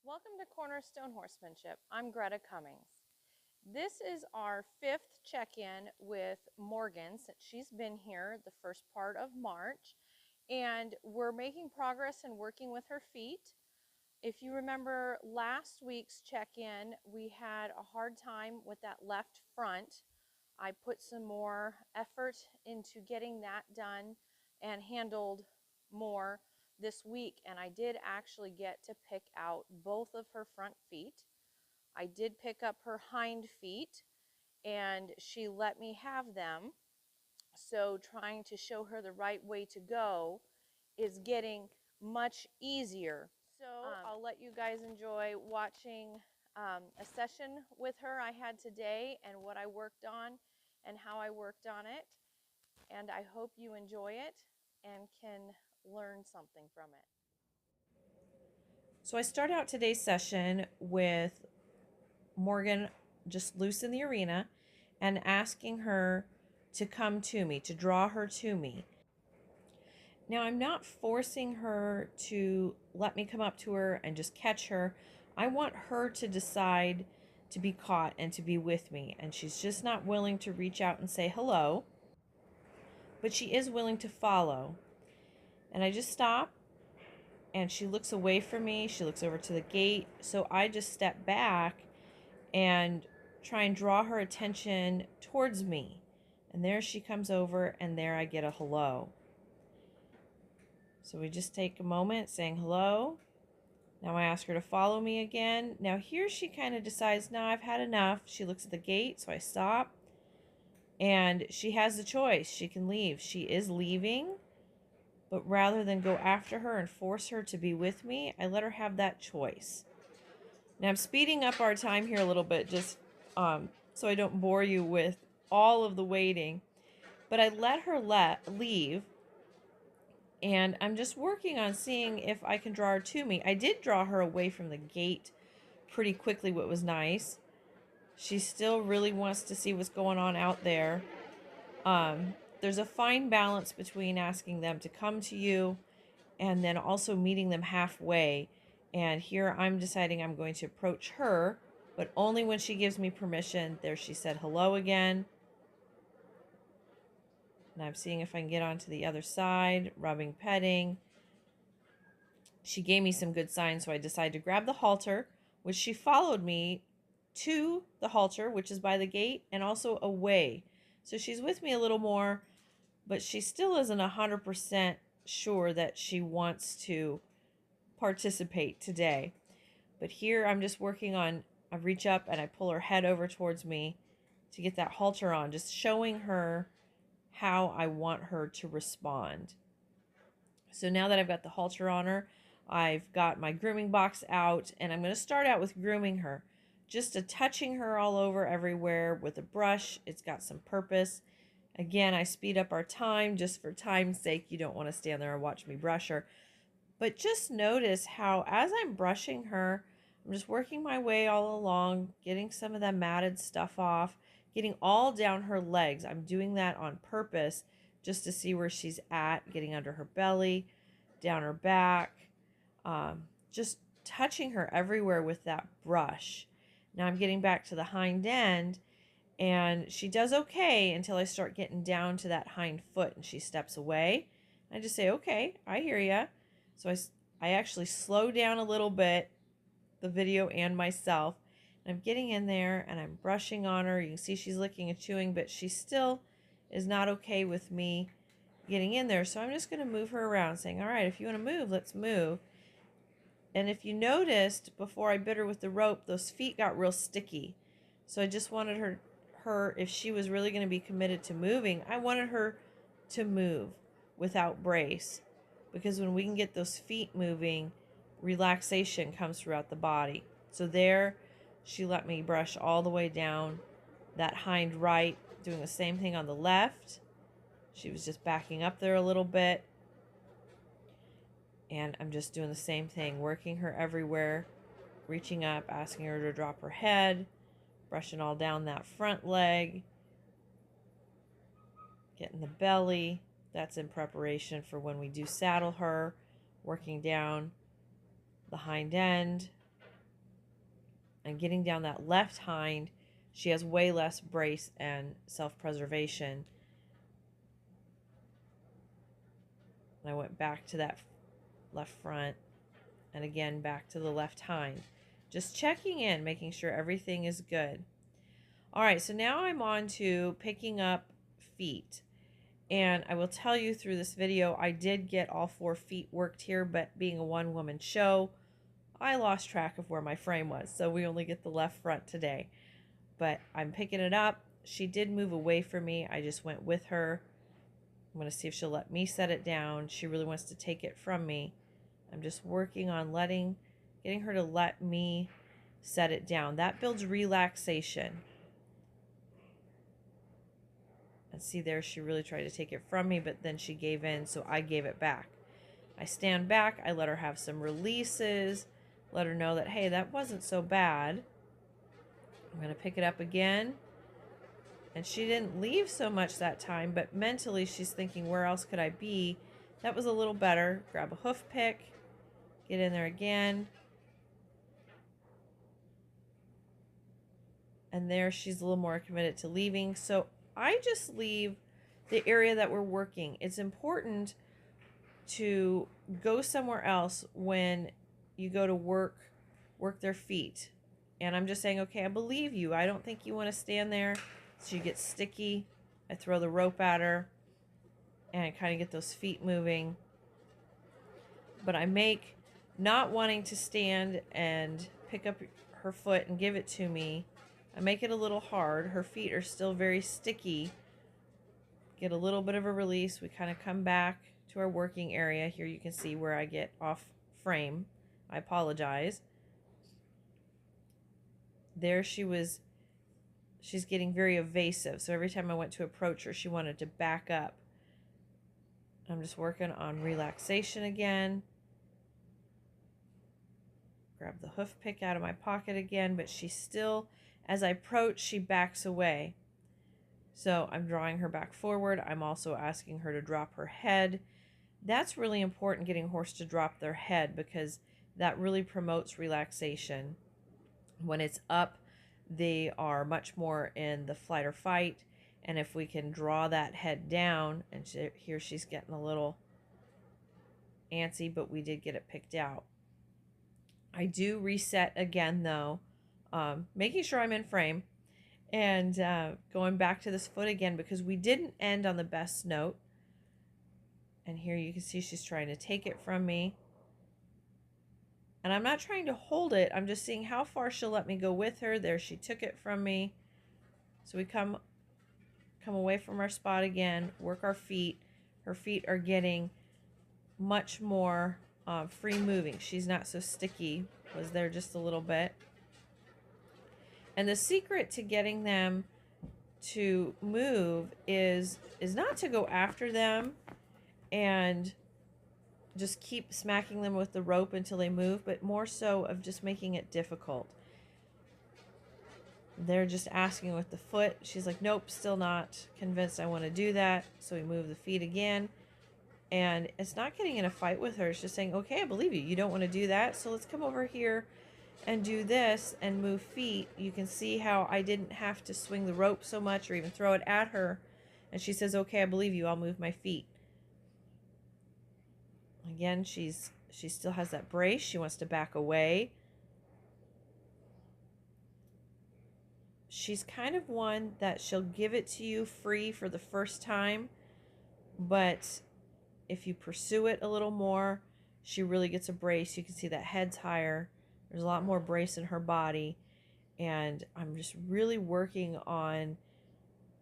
Welcome to Cornerstone Horsemanship. I'm Greta Cummings. This is our 5th check-in with Morgan since she's been here the first part of March, and we're making progress and working with her feet. If you remember last week's check-in, we had a hard time with that left front. I put some more effort into getting that done and handled more this week, and I did actually get to pick out both of her front feet. I did pick up her hind feet, and she let me have them. So trying to show her the right way to go is getting much easier. So I'll let you guys enjoy watching a session with her I had today and what I worked on and how I worked on it. And I hope you enjoy it and can learn something from it. So I start out today's session with Morgan just loose in the arena and asking her to come to me, to draw her to me. Now, I'm not forcing her to let me come up to her and just catch her. I want her to decide to be caught and to be with me. And she's just not willing to reach out and say hello, but she is willing to follow. And I just stop and she looks away from me. She looks over to the gate. So I just step back and try and draw her attention towards me. And there she comes over, and there I get a hello. So we just take a moment saying hello. Now I ask her to follow me again. Now here she kind of decides, no, I've had enough. She looks at the gate, so I stop. And she has the choice. She can leave. She is leaving. But rather than go after her and force her to be with me, I let her have that choice. Now I'm speeding up our time here a little bit just so I don't bore you with all of the waiting. But I let her leave, and I'm just working on seeing if I can draw her to me. I did draw her away from the gate pretty quickly, what was nice. She still really wants to see what's going on out there. There's a fine balance between asking them to come to you and then also meeting them halfway. And here I'm deciding I'm going to approach her, but only when she gives me permission. There she said hello again. And I'm seeing if I can get onto the other side, rubbing, petting. She gave me some good signs, so I decided to grab the halter, which she followed me to the halter, which is by the gate, and also away. So she's with me a little more, but she still isn't 100% sure that she wants to participate today. But here I'm just working on, I reach up and I pull her head over towards me to get that halter on, just showing her how I want her to respond. So now that I've got the halter on her, I've got my grooming box out, and I'm going to start out with grooming her. Just touching her all over everywhere with a brush. It's got some purpose. Again, I speed up our time just for time's sake. You don't want to stand there and watch me brush her. But just notice how as I'm brushing her, I'm just working my way all along, getting some of that matted stuff off, getting all down her legs. I'm doing that on purpose just to see where she's at, getting under her belly, down her back, just touching her everywhere with that brush. Now I'm getting back to the hind end, and she does okay until I start getting down to that hind foot, and she steps away. I just say, okay, I hear ya. So I actually slow down a little bit, the video and myself. And I'm getting in there and I'm brushing on her. You can see she's licking and chewing, but she still is not okay with me getting in there. So I'm just going to move her around, saying, all right, if you want to move, let's move. And if you noticed, before I bit her with the rope, those feet got real sticky. So I just wanted her, if she was really going to be committed to moving, I wanted her to move without brace. Because when we can get those feet moving, relaxation comes throughout the body. So there, she let me brush all the way down that hind right, doing the same thing on the left. She was just backing up there a little bit. And I'm just doing the same thing, working her everywhere, reaching up, asking her to drop her head, brushing all down that front leg, getting the belly. That's in preparation for when we do saddle her, working down the hind end, and getting down that left hind, she has way less brace and self-preservation. And I went back to that left front and again back to the left hind. Just checking in, making sure everything is good. All right, so now I'm on to picking up feet. And I will tell you through this video, I did get all 4 feet worked here, but being a one-woman show, I lost track of where my frame was. So we only get the left front today. But I'm picking it up. She did move away from me. I just went with her. I'm going to see if she'll let me set it down. She really wants to take it from me. I'm just working on getting her to let me set it down. That builds relaxation. And see there, she really tried to take it from me, but then she gave in, so I gave it back. I stand back, I let her have some releases, let her know that, hey, that wasn't so bad. I'm going to pick it up again. And she didn't leave so much that time, but mentally she's thinking, where else could I be? That was a little better. Grab a hoof pick, get in there again. And there she's a little more committed to leaving. So I just leave the area that we're working. It's important to go somewhere else when you go to work their feet. And I'm just saying, okay, I believe you. I don't think you want to stand there. She gets sticky. I throw the rope at her and kind of get those feet moving. But I make not wanting to stand and pick up her foot and give it to me. I make it a little hard. Her feet are still very sticky. Get a little bit of a release. We kind of come back to our working area. Here you can see where I get off frame. I apologize. There she's getting very evasive. So every time I went to approach her, she wanted to back up. I'm just working on relaxation again. Grab the hoof pick out of my pocket again, but she still, as I approach, she backs away. So I'm drawing her back forward. I'm also asking her to drop her head. That's really important, getting a horse to drop their head, because that really promotes relaxation. When it's up, they are much more in the flight or fight. And if we can draw that head down, and here she's getting a little antsy, but we did get it picked out. I do reset again, though, making sure I'm in frame, and going back to this foot again, because we didn't end on the best note. And here you can see she's trying to take it from me. And I'm not trying to hold it. I'm just seeing how far she'll let me go with her. There, she took it from me. So we come away from our spot again, work our feet. Her feet are getting much more free moving. She's not so sticky. Was there just a little bit. And the secret to getting them to move is not to go after them and just keep smacking them with the rope until they move, but more so of just making it difficult. They're just asking with the foot. She's like, nope, still not convinced I want to do that. So we move the feet again. And it's not getting in a fight with her. It's just saying, okay, I believe you. You don't want to do that. So let's come over here and do this and move feet. You can see how I didn't have to swing the rope so much or even throw it at her. And she says, okay, I believe you. I'll move my feet. Again, she still has that brace. She wants to back away. She's kind of one that she'll give it to you free for the first time, but if you pursue it a little more, she really gets a brace. You can see that head's higher. There's a lot more brace in her body, and I'm just really working on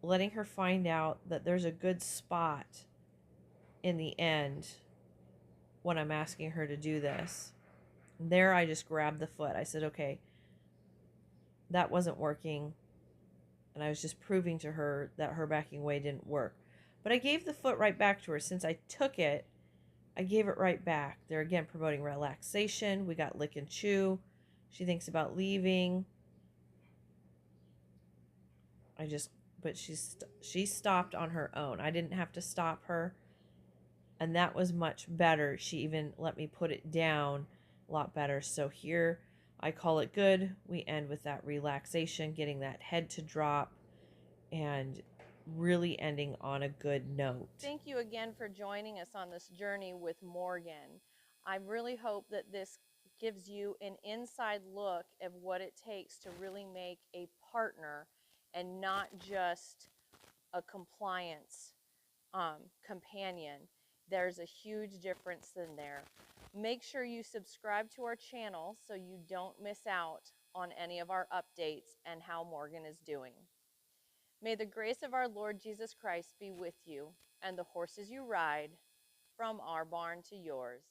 letting her find out that there's a good spot in the end when I'm asking her to do this. There, I just grabbed the foot. I said, okay, that wasn't working. And I was just proving to her that her backing away didn't work. But I gave the foot right back to her. Since I took it, I gave it right back. They're again promoting relaxation. We got lick and chew. She thinks about leaving. But she stopped on her own. I didn't have to stop her. And that was much better. She even let me put it down a lot better. So here I call it good. We end with that relaxation, getting that head to drop, and really ending on a good note. Thank you again for joining us on this journey with Morgan. I really hope that this gives you an inside look of what it takes to really make a partner and not just a compliance companion. There's a huge difference in there. Make sure you subscribe to our channel so you don't miss out on any of our updates and how Morgan is doing. May the grace of our Lord Jesus Christ be with you and the horses you ride from our barn to yours.